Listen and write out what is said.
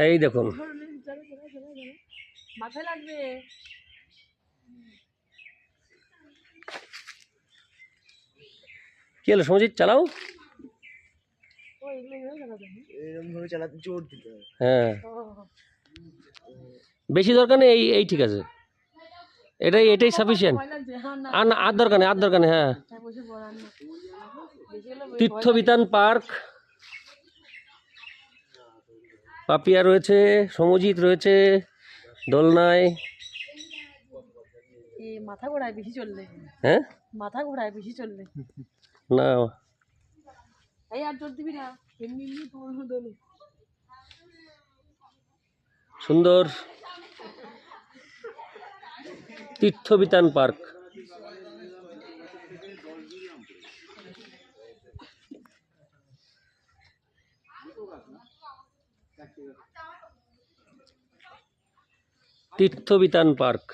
এই দেখুন মাথায় লাগবে। কি হলো সমজিৎ, চালাও। এরকম ভাবে চালাতে জোর দিতে হবে। হ্যাঁ, বেশি দরকার নেই, এই ঠিক আছে, এটাই সাফিসিয়েন্ট। আর দরকার নেই, আর দরকার নেই। হ্যাঁ, তীর্থবিতান পার্ক, পাপিয়া রয়েছে, সমজিৎ রয়েছে দোলনায়। মাথা ঘোরায় বেশি চললে। হ্যাঁ, মাথা ঘোরায় বেশি চললে। না এই আর জোর দিবি না, এমনি এমনি তোমার দোলে। সুন্দর তীর্থবিতান পার্ক। তীর্থবিতান পার্ক।